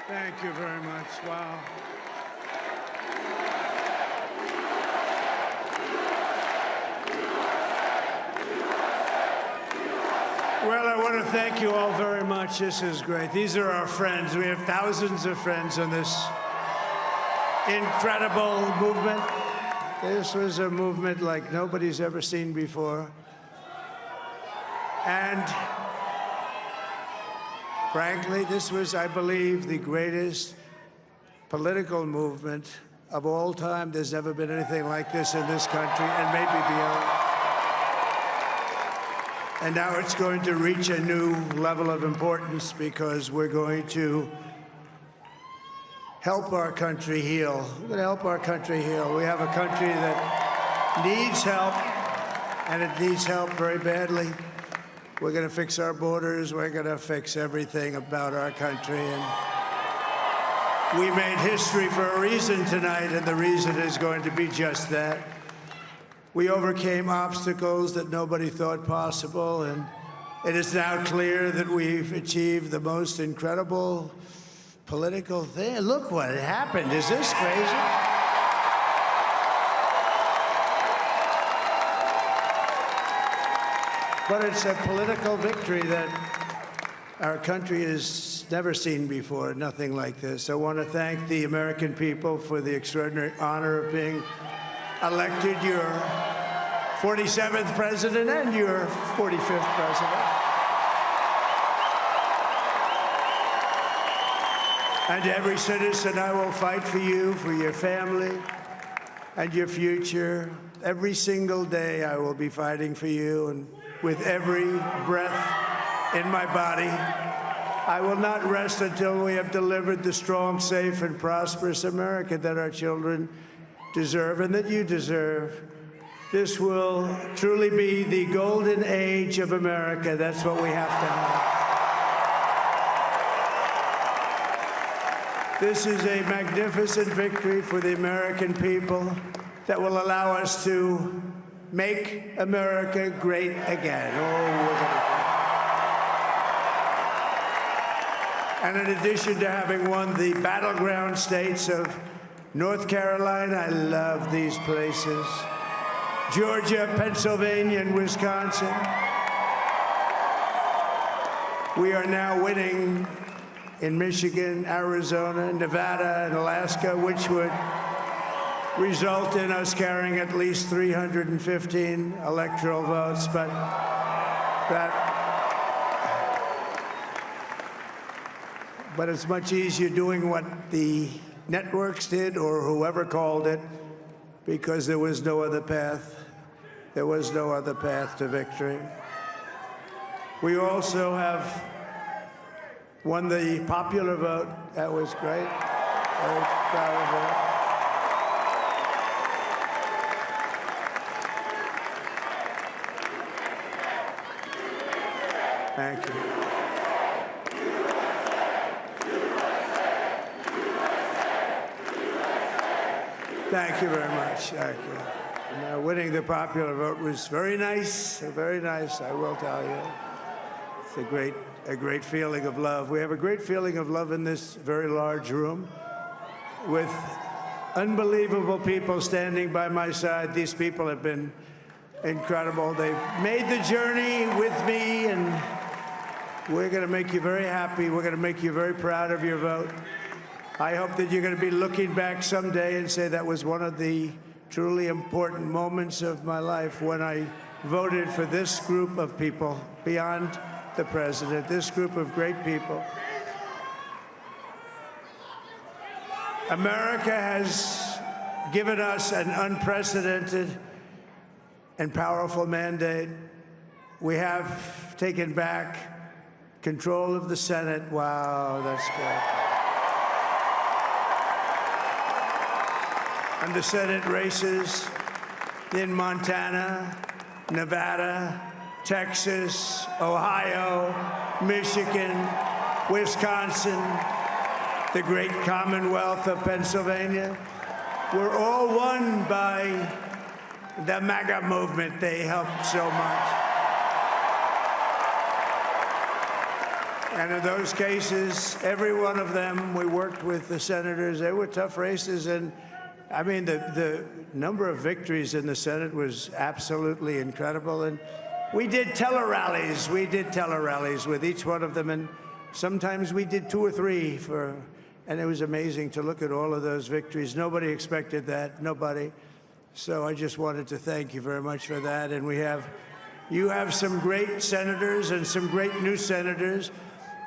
Thank you very much. Wow. Well, I want to thank you all very much. This is great. These are our friends. We have thousands of friends on this incredible movement. This was a movement like nobody's ever seen before. And frankly, this was, I believe, the greatest political movement of all time. There's never been anything like this in this country, and maybe beyond. And now it's going to reach a new level of importance because we're going to help our country heal. We're going to help our country heal. We have a country that needs help, and it needs help very badly. We're going to fix our borders. We're going to fix everything about our country. And we made history for a reason tonight, and the reason is going to be just that. We overcame obstacles that nobody thought possible, and it is now clear that we've achieved the most incredible political thing. Look what happened. Is this crazy? But it's a political victory that our country has never seen before, nothing like this. I want to thank the American people for the extraordinary honor of being elected your 47th president and your 45th president. And every citizen, I will fight for you, for your family, and your future. Every single day, I will be fighting for you, and with every breath in my body, I will not rest until we have delivered the strong, safe, and prosperous America that our children deserve and that you deserve. This will truly be the golden age of America. That's what we have to have. This is a magnificent victory for the American people that will allow us to make America great again. And in addition to having won the battleground states of North Carolina, I love these places, Georgia, Pennsylvania, and Wisconsin, we are now winning in Michigan, Arizona, Nevada, and Alaska, which would result in us carrying at least 315 electoral votes. But it's much easier doing what the networks did or whoever called it, because there was no other path. There was no other path to victory. We also have won the popular vote. That was great. Very proud of that. Thank you. Thank you very much. Thank you. And, winning the popular vote was very nice, I will tell you. It's a great feeling of love. We have a great feeling of love in this very large room with unbelievable people standing by my side. These people have been incredible. They've made the journey with me, and we're going to make you very happy. We're going to make you very proud of your vote. I hope that you're going to be looking back someday and say that was one of the truly important moments of my life when I voted for this group of people beyond the president, this group of great people. America has given us an unprecedented and powerful mandate. We have taken back control of the Senate. Wow, that's good. And the Senate races in Montana, Nevada, Texas, Ohio, Michigan, Wisconsin, the great Commonwealth of Pennsylvania, were all won by the MAGA movement. They helped so much. And in those cases, every one of them, we worked with the senators. They were tough races. And I mean, the number of victories in the Senate was absolutely incredible. And we did tele-rallies. We did tele-rallies with each one of them. And sometimes we did 2 or 3 and it was amazing to look at all of those victories. Nobody expected that, nobody. So I just wanted to thank you very much for that. And you have some great senators and some great new senators.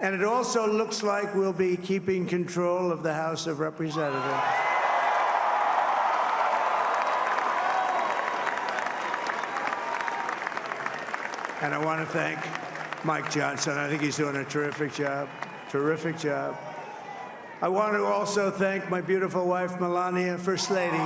And it also looks like we'll be keeping control of the House of Representatives. And I want to thank Mike Johnson. I think he's doing a terrific job. Terrific job. I want to also thank my beautiful wife, Melania, First Lady.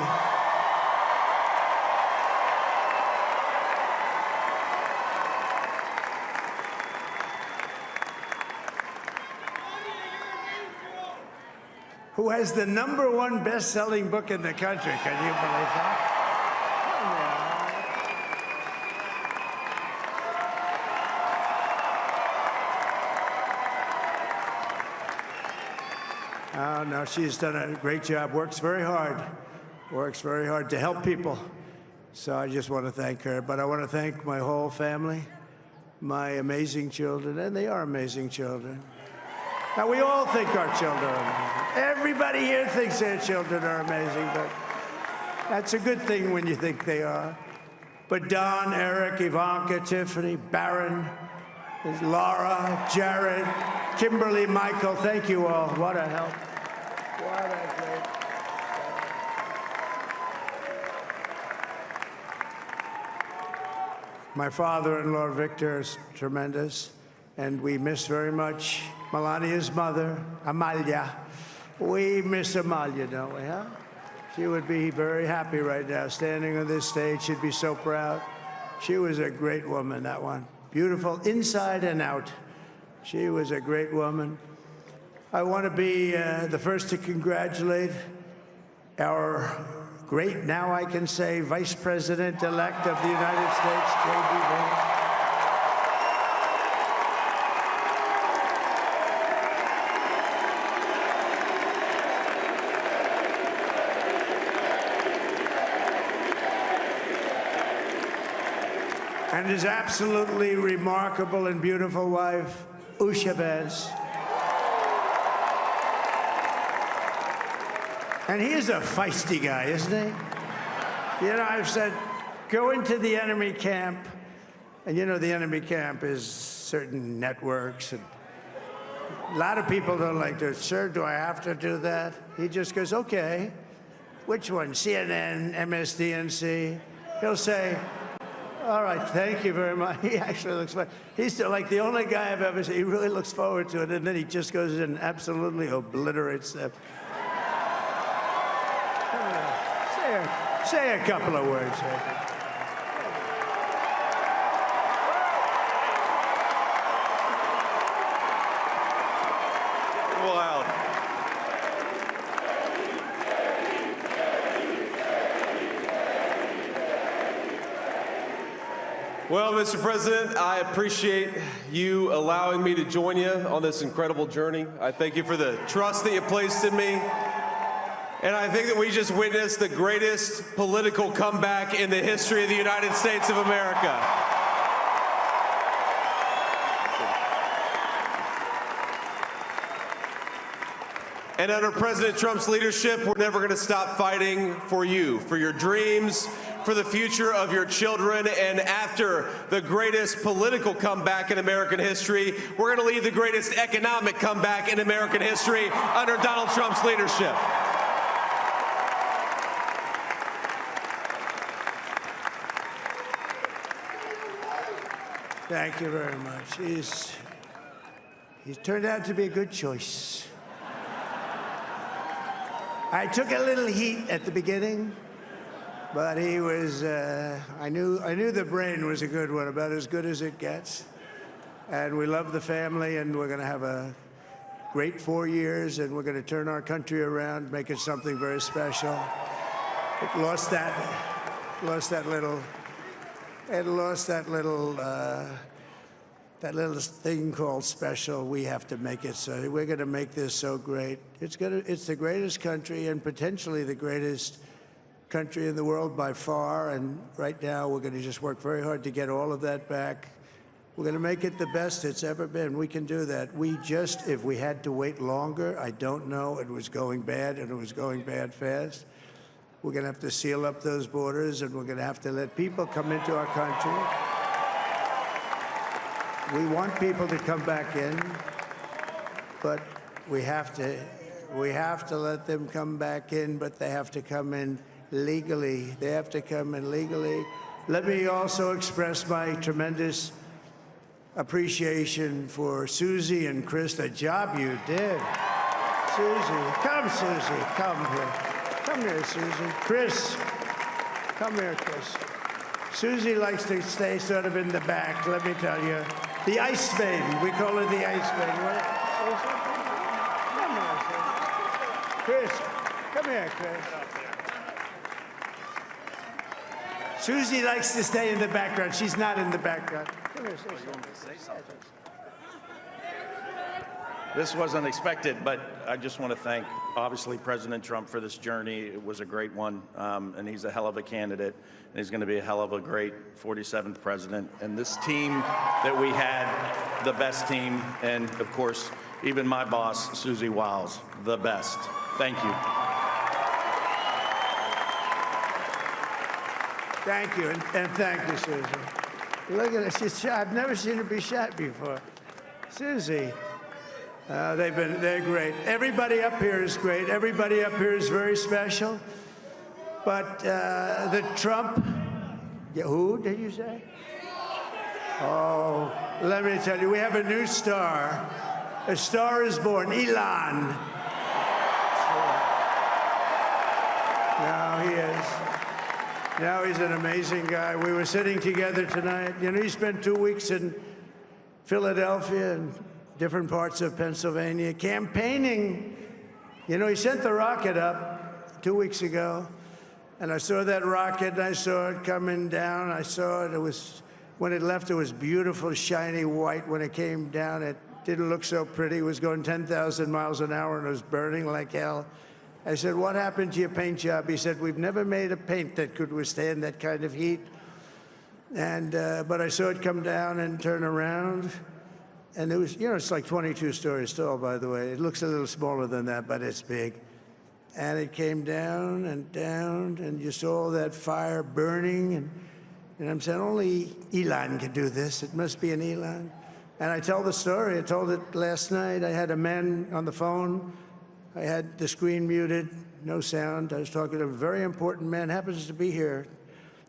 Who has the #1 best-selling book in the country. Can you believe that? Oh, no, she's done a great job, works very hard to help people. So I just want to thank her. But I want to thank my whole family, my amazing children, and they are amazing children. Now, we all think our children are amazing. Everybody here thinks their children are amazing, but that's a good thing when you think they are. But Don, Eric, Ivanka, Tiffany, Barron, Laura, Jared, Kimberly, Michael, thank you all. What a help. What a great. My father-in-law, Victor, is tremendous, and we miss very much Melania's mother, Amalia. We miss Amalia, don't we, huh? She would be very happy right now, standing on this stage. She'd be so proud. She was a great woman, that one. Beautiful inside and out. She was a great woman. I want to be the first to congratulate our great, now I can say, Vice President-elect of the United States, J.D. Vance. And his absolutely remarkable and beautiful wife, Usha Vance. And he is a feisty guy, isn't he? You know, I've said, go into the enemy camp. And you know, the enemy camp is certain networks. And a lot of people don't like to, sir, do I have to do that? He just goes, okay. Which one? CNN, MSDNC? He'll say, all right, thank you very much. He actually looks fun. He's like the only guy I've ever seen. He really looks forward to it, and then he just goes in and absolutely obliterates them. Say a couple of words. Wow. Well, Mr. President, I appreciate you allowing me to join you on this incredible journey. I thank you for the trust that you placed in me. And I think that we just witnessed the greatest political comeback in the history of the United States of America. And under President Trump's leadership, we're never going to stop fighting for you, for your dreams, for the future of your children. And after the greatest political comeback in American history, we're going to lead the greatest economic comeback in American history under Donald Trump's leadership. Thank you very much. He's turned out to be a good choice. I took a little heat at the beginning, but he was, I knew the brain was a good one, about as good as it gets. And we love the family, and we're going to have a great 4 years, and we're going to turn our country around, make it something very special. It lost that little that little thing called special, we have to make it so. We're going to make this so great. It's the greatest country and potentially the greatest country in the world by far. And right now, we're going to just work very hard to get all of that back. We're going to make it the best it's ever been. We can do that. If we had to wait longer, I don't know. It was going bad, and it was going bad fast. We're going to have to seal up those borders, and we're going to have to let people come into our country. We want people to come back in, but we have to let them come back in, but they have to come in legally. They have to come in legally. Let me also express my tremendous appreciation for Susie and Chris, the job you did. Susie, come here. Come here, Susie. Chris, come here, Chris. Susie likes to stay sort of in the back, let me tell you. The ice baby, we call her the ice baby. Come here, Chris. Come here, Chris. Susie likes to stay in the background. She's not in the background. Come here, say something. This wasn't expected, but I just want to thank, obviously, President Trump for this journey. It was a great one, and he's a hell of a candidate, and he's going to be a hell of a great 47th president. And this team that we had, the best team, and, of course, even my boss, Susie Wiles, the best. Thank you. Thank you, and thank you, Susie. Look at her, she's shy. I've never seen her be shy before. Susie, they're great. Everybody up here is great. Everybody up here is very special. But the Trump, who did you say? Oh, let me tell you, we have a new star. A star is born, Elon. Now he is. Now he's an amazing guy. We were sitting together tonight. You know, he spent 2 weeks in Philadelphia and different parts of Pennsylvania campaigning. You know, he sent the rocket up 2 weeks ago, and I saw that rocket, and I saw it coming down. I saw it. It was, when it left, it was beautiful, shiny white. When it came down, it didn't look so pretty. It was going 10,000 miles an hour, and it was burning like hell. I said, what happened to your paint job? He said, we've never made a paint that could withstand that kind of heat. And, but I saw it come down and turn around. And it was, you know, it's like 22 stories tall, by the way. It looks a little smaller than that, but it's big. And it came down, and you saw that fire burning. And I'm saying, only Elon could do this. It must be an Elon. And I tell the story. I told it last night. I had a man on the phone. I had the screen muted, no sound. I was talking to a very important man, happens to be here.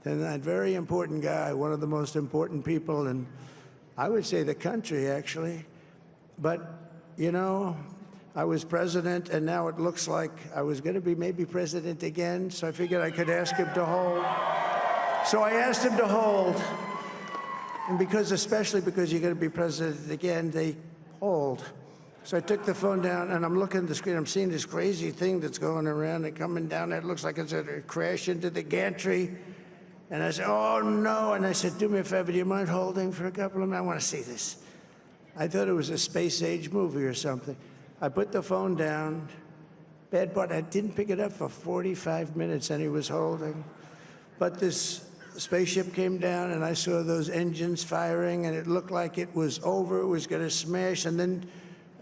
And that very important guy, one of the most important people in, I would say, the country, actually. But, you know, I was president, and now it looks like I was going to be maybe president again, so I figured I could ask him to hold. So I asked him to hold. And especially because you're going to be president again, they hold. So I took the phone down, and I'm looking at the screen. I'm seeing this crazy thing that's going around and coming down. It looks like it's going to crash into the gantry. And I said, oh, no. And I said, do me a favor, do you mind holding for a couple of minutes? I want to see this. I thought it was a space-age movie or something. I put the phone down. Bad part, I didn't pick it up for 45 minutes, and he was holding. But this spaceship came down, and I saw those engines firing, and it looked like it was over. It was going to smash, and then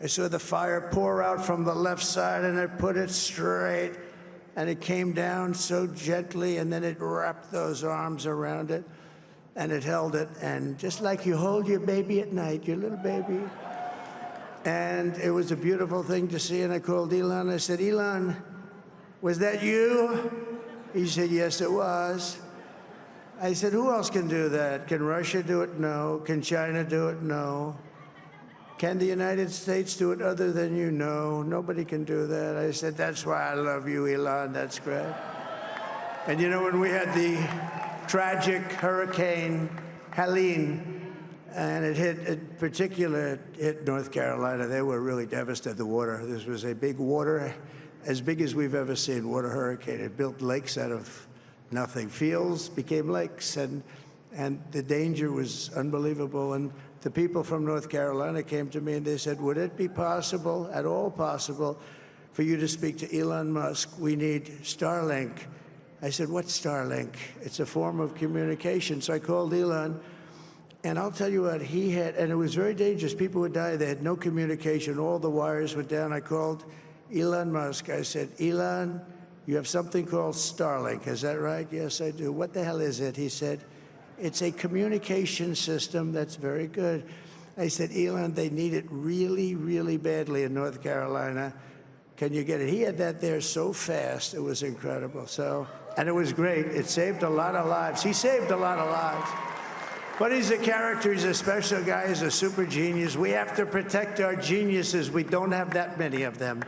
I saw the fire pour out from the left side, and I put it straight, and it came down so gently, and then it wrapped those arms around it, and it held it, and just like you hold your baby at night, your little baby. And it was a beautiful thing to see, and I called Elon. I said, Elon, was that you? He said, yes, it was. I said, who else can do that? Can Russia do it? No. Can China do it? No. Can the United States do it other than you? No, nobody can do that. I said, that's why I love you, Elon. That's great. And you know, when we had the tragic Hurricane Helene, and it hit North Carolina, they were really devastated, the water. This was a big water, as big as we've ever seen, water hurricane. It built lakes out of nothing. Fields became lakes, and the danger was unbelievable. And the people from North Carolina came to me and they said, would it be possible, at all possible, for you to speak to Elon Musk? We need Starlink. I said, what's Starlink? It's a form of communication. So I called Elon, and I'll tell you what, he had, and it was very dangerous. People would die. They had no communication. All the wires went down. I called Elon Musk. I said, Elon, you have something called Starlink. Is that right? Yes, I do. What the hell is it? He said, it's a communication system that's very good. I said, Elon, they need it really, really badly in North Carolina. Can you get it? He had that there so fast. It was incredible. So, and it was great. It saved a lot of lives. He saved a lot of lives. But he's a character. He's a special guy. He's a super genius. We have to protect our geniuses. We don't have that many of them.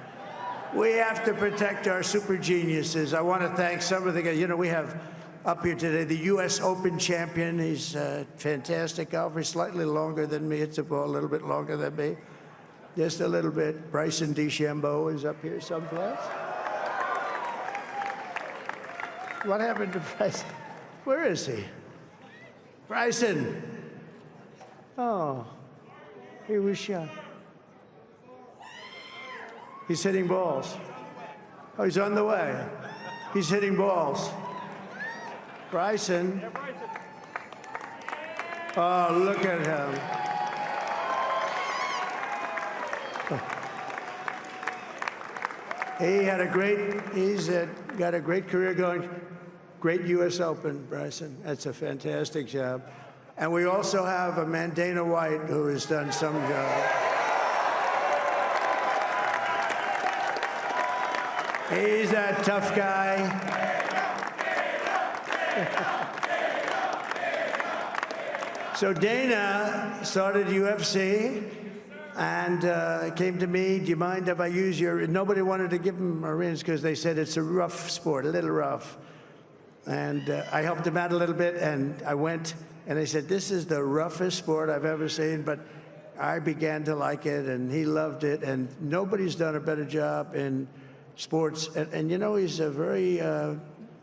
We have to protect our super geniuses. I want to thank some of the guys. You know, we have up here today the U.S. Open champion. He's a fantastic golfer. He's slightly longer than me. It's a ball a little bit longer than me. Just a little bit. Bryson DeChambeau is up here someplace. What happened to Bryson? Where is he? Bryson. Oh, he was shot. He's hitting balls. Oh, he's on the way. He's hitting balls. Bryson. Oh, look at him. He's got a great career going. Great U.S. Open, Bryson. That's a fantastic job. And we also have a man, Dana White, who has done some job. He's a tough guy. So Dana started UFC and came to me, do you mind if I use your, nobody wanted to give him a rinse because they said it's a rough sport, a little rough. And I helped him out a little bit, and I went, and they said, this is the roughest sport I've ever seen, but I began to like it, and he loved it, and nobody's done a better job in sports. And you know, he's a very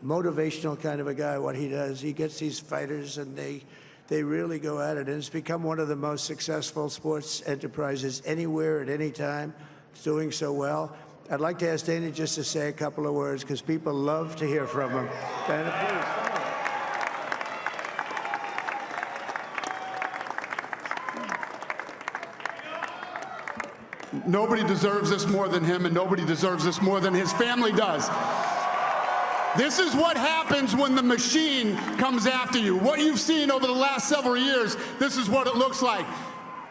motivational kind of a guy, what he does. He gets these fighters, and they really go at it, and it's become one of the most successful sports enterprises anywhere at any time. It's doing so well. I'd like to ask Dana just to say a couple of words, because people love to hear from him. Dana, please. Nobody deserves this more than him, and nobody deserves this more than his family does. This is what happens when the machine comes after you. What you've seen over the last several years, this is what it looks like.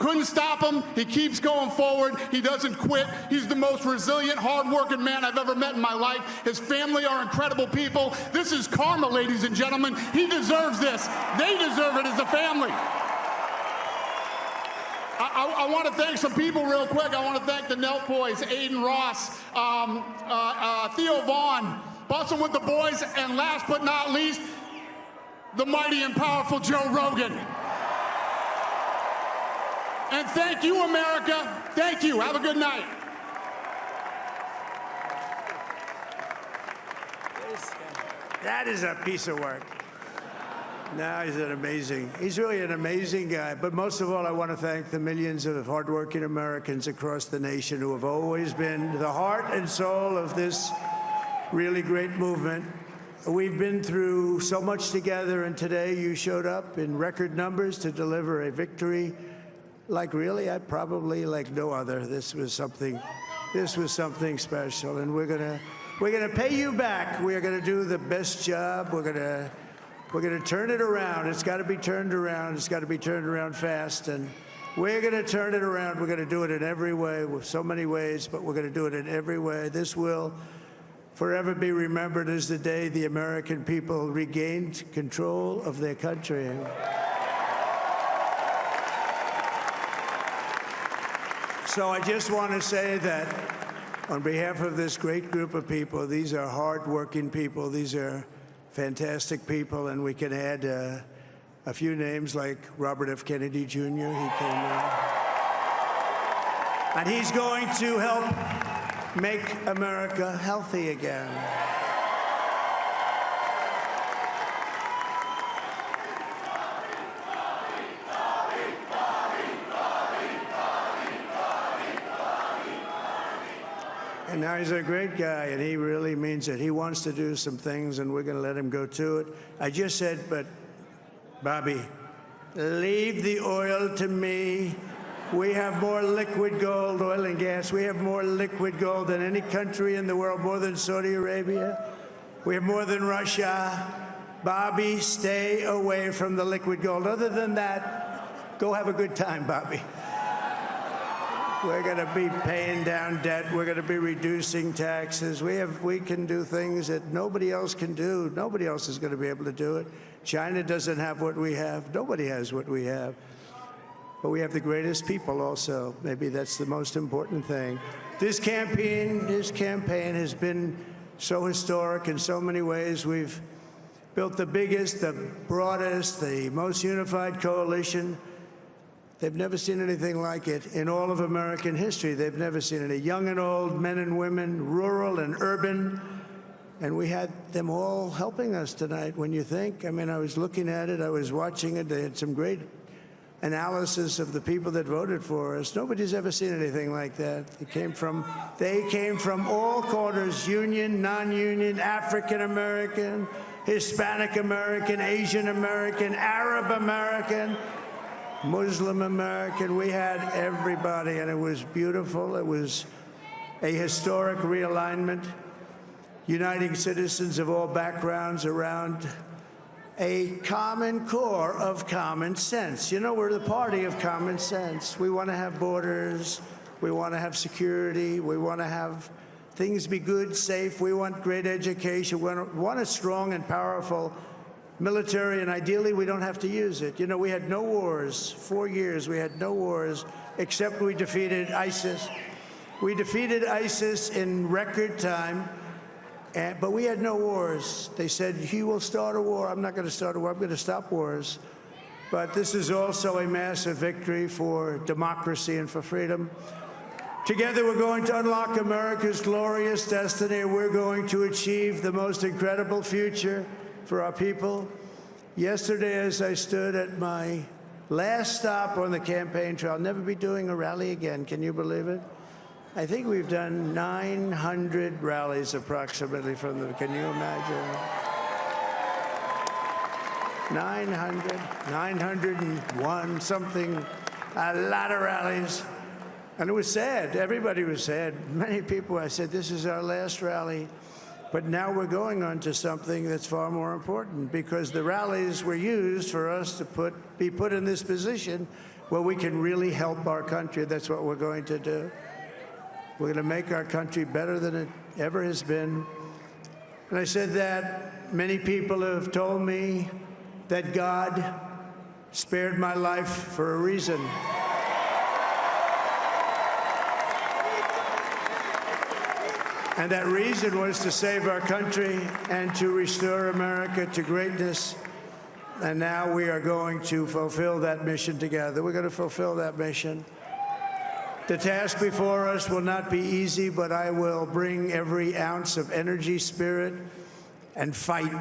Couldn't stop him. He keeps going forward. He doesn't quit. He's the most resilient, hard-working man I've ever met in my life. His family are incredible people. This is karma, ladies and gentlemen. He deserves this. They deserve it as a family. I want to thank some people real quick. I want to thank the Nelk boys, Aiden Ross, Theo Vaughn, busting with the boys, and last but not least, the mighty and powerful Joe Rogan. And thank you, America. Thank you. Have a good night. That is a piece of work. No, he's really an amazing guy. But most of all, I want to thank the millions of hardworking Americans across the nation who have always been the heart and soul of this really great movement. We've been through so much together, and today you showed up in record numbers to deliver a victory like really, probably like no other. This was something special, and we're gonna pay you back. We're gonna do the best job. We're gonna turn it around. It's got to be turned around. It's got to be turned around fast, and we're gonna turn it around. We're gonna do it in every way, with so many ways, but we're gonna do it in every way. This will forever be remembered as the day the American people regained control of their country. So I just want to say that on behalf of this great group of people, these are hard-working people. These are fantastic people, and we can add a few names like Robert F. Kennedy Jr. He came in. And he's going to help make America healthy again. And now he's a great guy, and he really means it. He wants to do some things, and we're going to let him go to it. I just said, but Bobby, leave the oil to me. We have more liquid gold, oil and gas. We have more liquid gold than any country in the world, more than Saudi Arabia. We have more than Russia. Bobby, stay away from the liquid gold. Other than that, go have a good time, Bobby. We're going to be paying down debt. We're going to be reducing taxes. We can do things that nobody else can do. Nobody else is going to be able to do it. China doesn't have what we have. Nobody has what we have. But we have the greatest people also. Maybe that's the most important thing. This campaign has been so historic in so many ways. We've built the biggest, the broadest, the most unified coalition. They've never seen anything like it in all of American history. They've never seen it. Young and old, men and women, rural and urban. And we had them all helping us tonight. When you think, I mean, I was looking at it, I was watching it. They had some great analysis of the people that voted for us. Nobody's ever seen anything like that. They came from all corners, union, non-union, African American, Hispanic American, Asian American, Arab American, Muslim American. We had everybody, and it was beautiful. It was a historic realignment, uniting citizens of all backgrounds around a common core of common sense. You know, we're the party of common sense. We want to have borders. We want to have security. We want to have things be good, safe. We want great education. We want a strong and powerful military, and ideally, we don't have to use it. You know, we had no wars. 4 years, we had no wars, except we defeated ISIS. We defeated ISIS in record time, but we had no wars. They said, he will start a war. I'm not going to start a war. I'm going to stop wars. But this is also a massive victory for democracy and for freedom. Together, we're going to unlock America's glorious destiny. We're going to achieve the most incredible future for our people. Yesterday, as I stood at my last stop on the campaign trail, I'll never be doing a rally again. Can you believe it? I think we've done 900 rallies approximately from them. Can you imagine? 901 something, a lot of rallies. And it was sad. Everybody was sad. Many people, I said, this is our last rally. But now we're going on to something that's far more important, because the rallies were used for us to be put in this position where we can really help our country. That's what we're going to do. We're going to make our country better than it ever has been. And I said that many people have told me that God spared my life for a reason. And that reason was to save our country and to restore America to greatness. And now we are going to fulfill that mission together. We're going to fulfill that mission. The task before us will not be easy, but I will bring every ounce of energy, spirit, and fight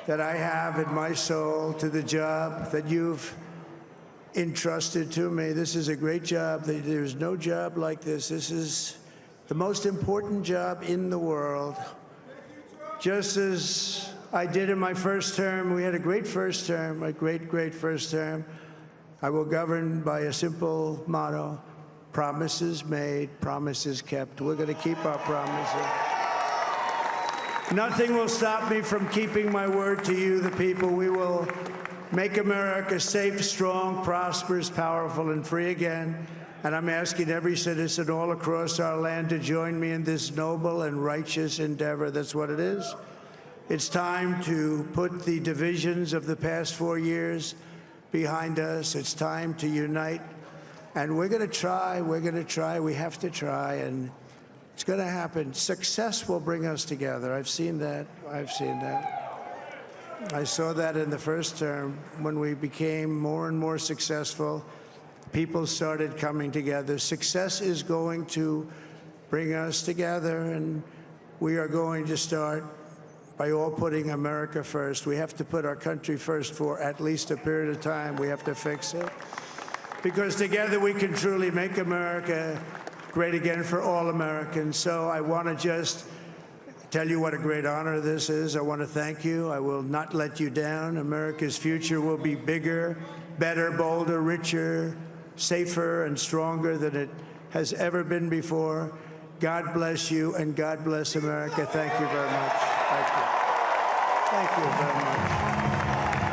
that I have in my soul to the job that you've entrusted to me. This is a great job. There's no job like this. This is the most important job in the world. Just as I did in my first term, we had a great first term, a great, great first term. I will govern by a simple motto: promises made, promises kept. We're going to keep our promises. Nothing will stop me from keeping my word to you, the people. We will make America safe, strong, prosperous, powerful, and free again. And I'm asking every citizen all across our land to join me in this noble and righteous endeavor. That's what it is. It's time to put the divisions of the past 4 years behind us. It's time to unite. And we're going to try. We're going to try. We have to try. And it's going to happen. Success will bring us together. I've seen that. I've seen that. I saw that in the first term when we became more and more successful. People started coming together. Success is going to bring us together, and we are going to start by all putting America first. We have to put our country first for at least a period of time. We have to fix it. Because together we can truly make America great again for all Americans. So I want to just tell you what a great honor this is. I want to thank you. I will not let you down. America's future will be bigger, better, bolder, richer, safer, and stronger than it has ever been before. God bless you, and God bless America. Thank you very much. Thank you. Thank you very much.